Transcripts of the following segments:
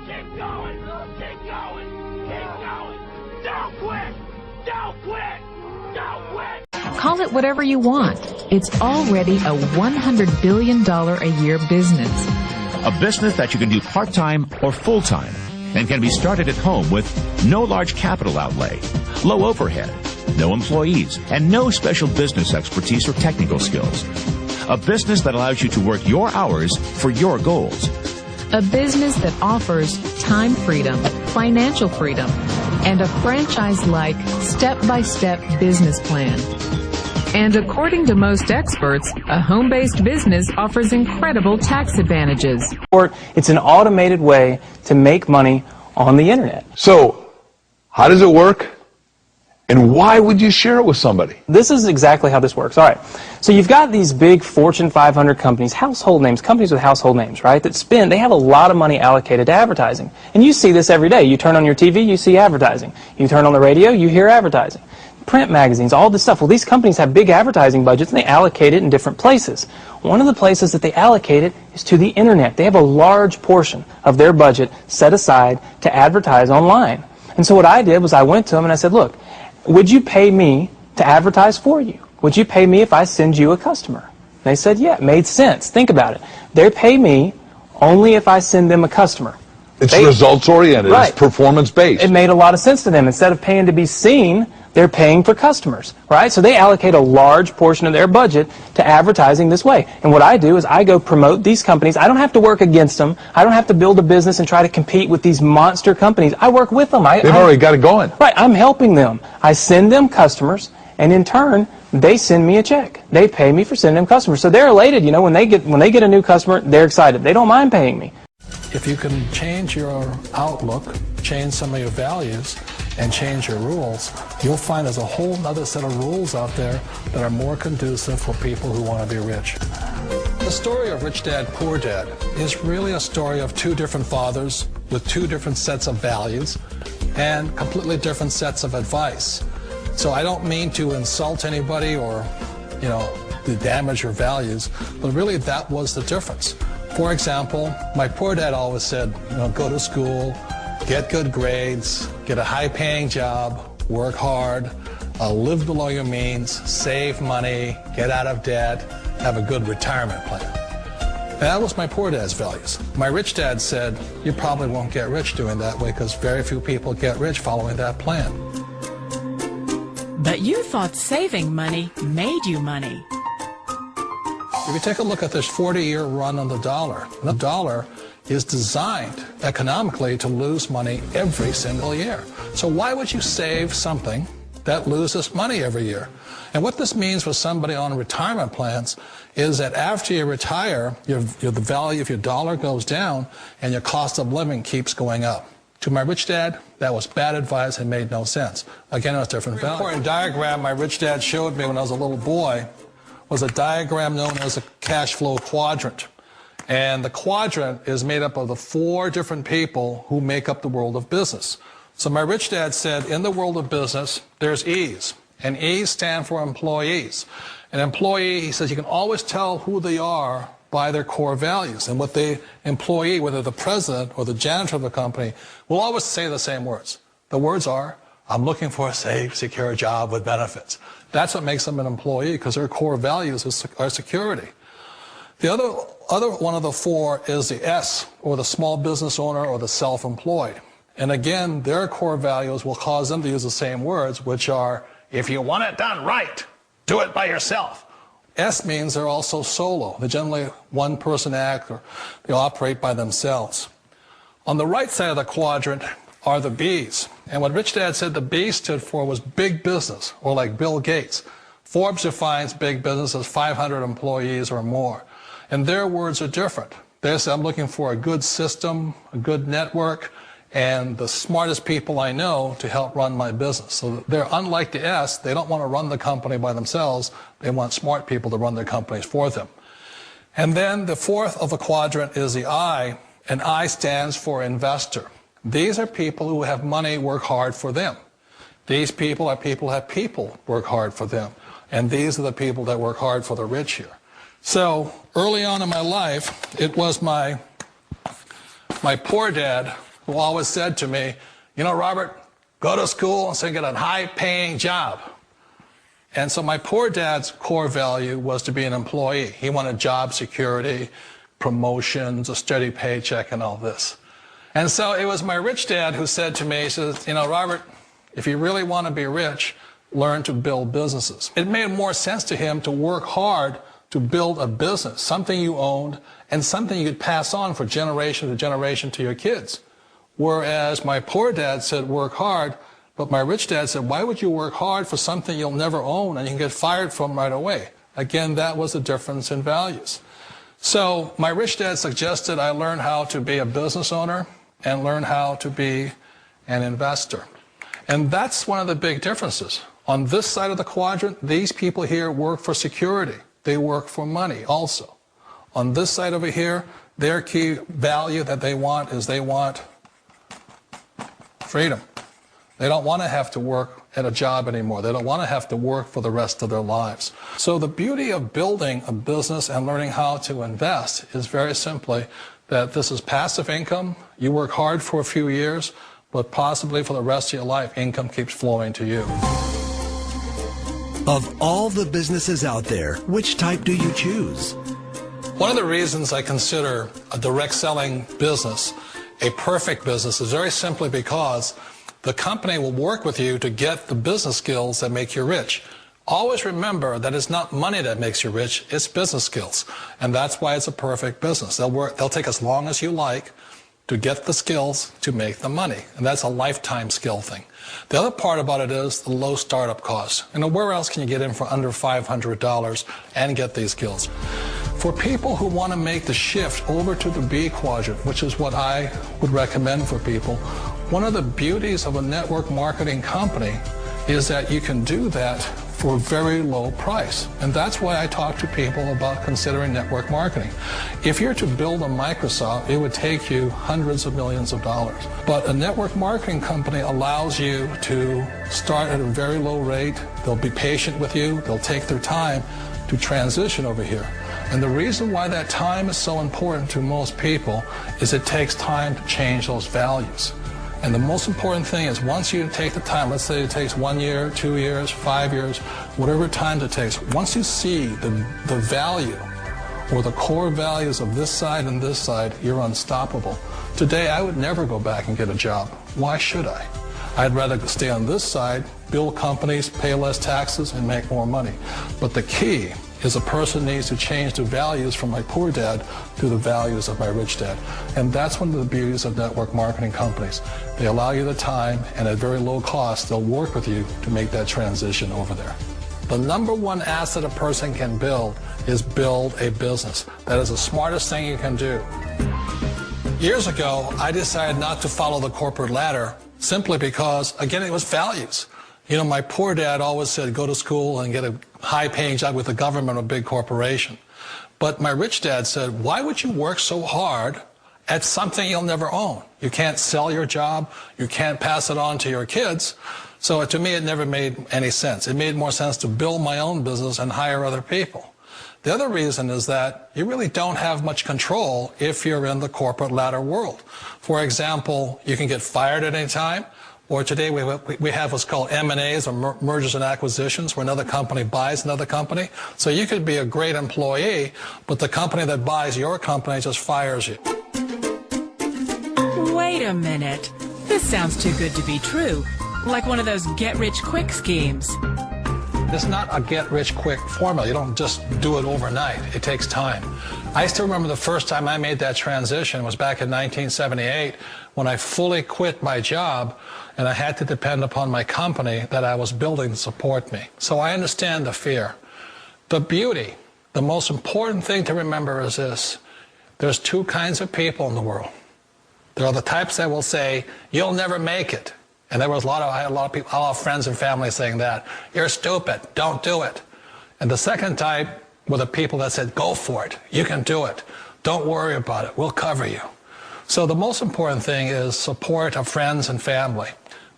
Keep going! Keep going! Keep going! Don't quit! Don't quit! Don't quit! Call it whatever you want. It's already a $100 billion a year business. A business that you can do part-time or full-time and can be started at home with no large capital outlay, low overhead, no employees, and no special business expertise or technical skills. A business that allows you to work your hours for your goals. A business that offers time freedom, financial freedom, and a franchise-like, step-by-step business plan. And according to most experts, a home-based business offers incredible tax advantages. It's an automated way to make money on the internet. So, how does it work? And why would you share it with somebody? This is exactly how this works. All right. So you've got these big Fortune 500 companies, household names, companies with household names, right, they have a lot of money allocated to advertising. And you see this every day. You turn on your TV, you see advertising. You turn on the radio, you hear advertising. Print magazines, all this stuff. Well, these companies have big advertising budgets and they allocate it in different places. One of the places that they allocate it is to the internet. They have a large portion of their budget set aside to advertise online. And so what I did was I went to them and I said, look, would you pay me to advertise for you? Would you pay me if I send you a customer? They said, yeah, it made sense. Think about it. They pay me only if I send them a customer. It's results-oriented. Right. It's performance-based. It made a lot of sense to them. Instead of paying to be seen, they're paying for customers, right? So they allocate a large portion of their budget to advertising this way. And what I do is I go promote these companies. I don't have to work against them. I don't have to build a business and try to compete with these monster companies. I work with them. They've already got it going. Right. I'm helping them. I send them customers, and in turn, they send me a check. They pay me for sending them customers. So they're elated. You know, when they get a new customer, they're excited. They don't mind paying me. If you can change your outlook, change some of your values, and change your rules, you'll find there's a whole other set of rules out there that are more conducive for people who want to be rich. The story of Rich Dad, Poor Dad is really a story of two different fathers with two different sets of values and completely different sets of advice. So I don't mean to insult anybody or, to damage your values, but really that was the difference. For example, my poor dad always said, go to school, get good grades, get a high-paying job, work hard, live below your means, save money, get out of debt, have a good retirement plan. That was my poor dad's values. My rich dad said, you probably won't get rich doing that way because very few people get rich following that plan. But you thought saving money made you money. If you take a look at this 40-year run on the dollar is designed economically to lose money every single year. So why would you save something that loses money every year? And what this means for somebody on retirement plans is that after you retire, the value of your dollar goes down and your cost of living keeps going up. To my rich dad, that was bad advice and made no sense. Again, it was different value. An important diagram my rich dad showed me when I was a little boy was a diagram known as a cash flow quadrant. And the quadrant is made up of the 4 different people who make up the world of business. So my rich dad said, in the world of business, there's E's. And E's stand for employees. An employee, he says, you can always tell who they are by their core values. And what the employee, whether the president or the janitor of the company, will always say the same words. The words are, I'm looking for a safe, secure job with benefits. That's what makes them an employee, because their core values are security. The other one of the 4 is the S, or the small business owner or the self-employed. And again, their core values will cause them to use the same words, which are, if you want it done right, do it by yourself. S means they're also solo. They're generally one-person act, or they operate by themselves. On the right side of the quadrant are the B's. And what Rich Dad said the B stood for was big business, or like Bill Gates. Forbes defines big business as 500 employees or more. And their words are different. They say, I'm looking for a good system, a good network, and the smartest people I know to help run my business. So they're unlike the S. They don't want to run the company by themselves. They want smart people to run their companies for them. And then the 4th of the quadrant is the I, and I stands for investor. These are people who have money work hard for them. These people are people who have people work hard for them. And these are the people that work hard for the rich here. So early on in my life, it was my poor dad who always said to me, you know, Robert, go to school and so you get a high-paying job. And so my poor dad's core value was to be an employee. He wanted job security, promotions, a steady paycheck, and all this. And so it was my rich dad who said to me, he says, you know, Robert, if you really want to be rich, learn to build businesses. It made more sense to him to work hard to build a business, something you owned and something you could pass on for generation to generation to your kids. Whereas my poor dad said work hard, but my rich dad said, why would you work hard for something you'll never own and you can get fired from right away? Again, that was the difference in values. So my rich dad suggested I learn how to be a business owner and learn how to be an investor. And that's one of the big differences. On this side of the quadrant, these people here work for security. They work for money also. On this side over here, their key value that they want is they want freedom. They don't want to have to work at a job anymore. They don't want to have to work for the rest of their lives. So the beauty of building a business and learning how to invest is very simply that this is passive income. You work hard for a few years, but possibly for the rest of your life, income keeps flowing to you. Of all the businesses out there, which type do you choose? One of the reasons I consider a direct selling business a perfect business is very simply because the company will work with you to get the business skills that make you rich. Always remember that it's not money that makes you rich, it's business skills. And that's why it's a perfect business. They'll take as long as you like to get the skills to make the money. And that's a lifetime skill thing. The other part about it is the low startup cost. You know, where else can you get in for under $500 and get these skills? For people who want to make the shift over to the B quadrant, which is what I would recommend for people, one of the beauties of a network marketing company is that you can do that for a very low price. And that's why I talk to people about considering network marketing. If you're to build a Microsoft, it would take you hundreds of millions of dollars. But a network marketing company allows you to start at a very low rate. They'll be patient with you. They'll take their time to transition over here. And the reason why that time is so important to most people is it takes time to change those values. And the most important thing is once you take the time, let's say it takes 1 year, 2 years, 5 years, whatever time it takes, once you see the value or the core values of this side and this side, you're unstoppable. Today, I would never go back and get a job. Why should I? I'd rather stay on this side, build companies, pay less taxes, and make more money. But the key is a person needs to change the values from my poor dad to the values of my rich dad. And that's one of the beauties of network marketing companies. They allow you the time, and at very low cost, they'll work with you to make that transition over there. The number one asset a person can build is build a business. That is the smartest thing you can do. Years ago, I decided not to follow the corporate ladder simply because, again, it was values. You know, my poor dad always said, go to school and get a high-paying job with the government or a big corporation. But my rich dad said, why would you work so hard at something you'll never own? You can't sell your job. You can't pass it on to your kids. So to me, it never made any sense. It made more sense to build my own business and hire other people. The other reason is that you really don't have much control if you're in the corporate ladder world. For example, you can get fired at any time. Or today we have what's called M&As, or mergers and acquisitions, where another company buys another company. So you could be a great employee, but the company that buys your company just fires you. Wait a minute. This sounds too good to be true. Like one of those get-rich-quick schemes. It's not a get-rich-quick formula. You don't just do it overnight. It takes time. I still remember the first time I made that transition was back in 1978 when I fully quit my job and I had to depend upon my company that I was building to support me. So I understand the fear. The beauty, the most important thing to remember is this. There's two kinds of people in the world. There are the types that will say, you'll never make it. And there was I had a lot of people, a lot of friends and family saying that. You're stupid. Don't do it. And the second type were the people that said, go for it. You can do it. Don't worry about it. We'll cover you. So the most important thing is support of friends and family.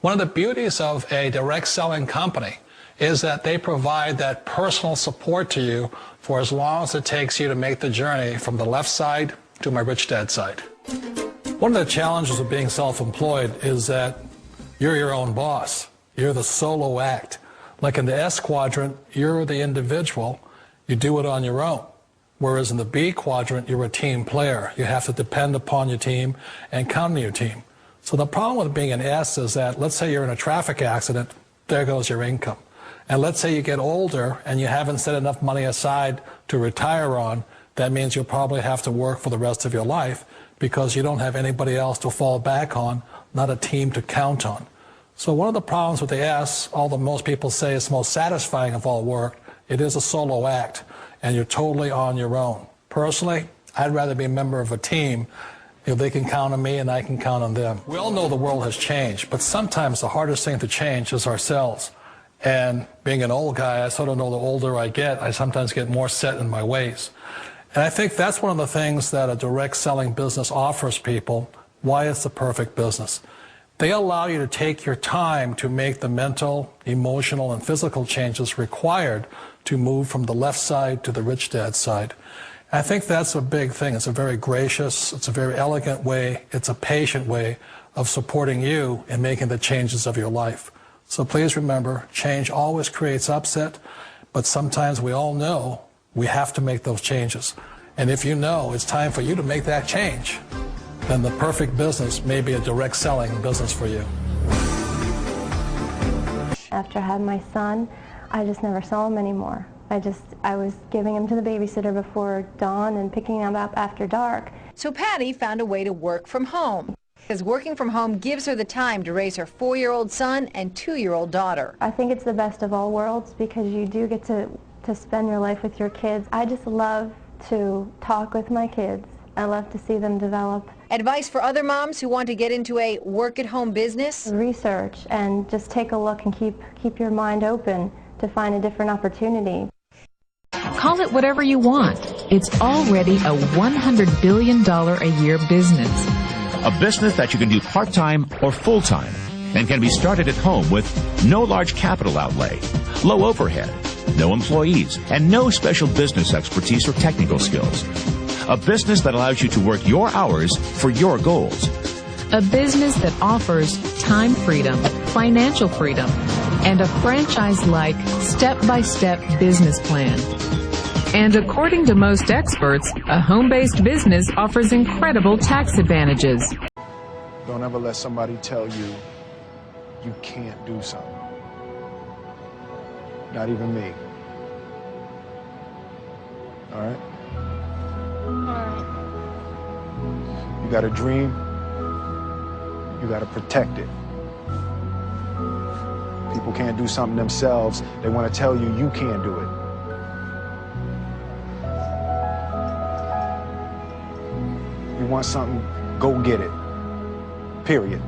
One of the beauties of a direct selling company is that they provide that personal support to you for as long as it takes you to make the journey from the left side to my rich dad side. One of the challenges of being self-employed is that you're your own boss. You're the solo act. Like in the S quadrant, you're the individual. You do it on your own. Whereas in the B quadrant, you're a team player. You have to depend upon your team and count on your team. So the problem with being an S is that, let's say you're in a traffic accident, there goes your income. And let's say you get older and you haven't set enough money aside to retire on, that means you'll probably have to work for the rest of your life because you don't have anybody else to fall back on, not a team to count on. So one of the problems with the S, although most people say it's most satisfying of all work, it is a solo act, and you're totally on your own. Personally, I'd rather be a member of a team if they can count on me and I can count on them. We all know the world has changed, but sometimes the hardest thing to change is ourselves. And being an old guy, I sort of know the older I get, I sometimes get more set in my ways. And I think that's one of the things that a direct selling business offers people, why it's the perfect business. They allow you to take your time to make the mental, emotional, and physical changes required to move from the left side to the rich dad side. I think that's a big thing. It's a very gracious, it's a very elegant way, it's a patient way of supporting you in making the changes of your life. So please remember, change always creates upset, but sometimes we all know we have to make those changes. And if you know it's time for you to make that change, then the perfect business may be a direct selling business for you. After I had my son, I just never saw him anymore. I was giving him to the babysitter before dawn and picking him up after dark. So Patty found a way to work from home, because working from home gives her the time to raise her 4-year-old son and 2-year-old daughter. I think it's the best of all worlds because you do get to spend your life with your kids. I just love to talk with my kids. I love to see them develop. Advice for other moms who want to get into a work-at-home business? Research and just take a look and keep your mind open to find a different opportunity. Call it whatever you want. It's already a $100 billion a year business. A business that you can do part-time or full-time and can be started at home with no large capital outlay, low overhead, no employees, and no special business expertise or technical skills. A business that allows you to work your hours for your goals. A business that offers time freedom, financial freedom, and a franchise-like step-by-step business plan. And according to most experts, a home-based business offers incredible tax advantages. Don't ever let somebody tell you you can't do something. Not even me. All right? You got a dream, you got to protect it. People can't do something themselves. They want to tell you you can't do it. You want something, go get it. Period.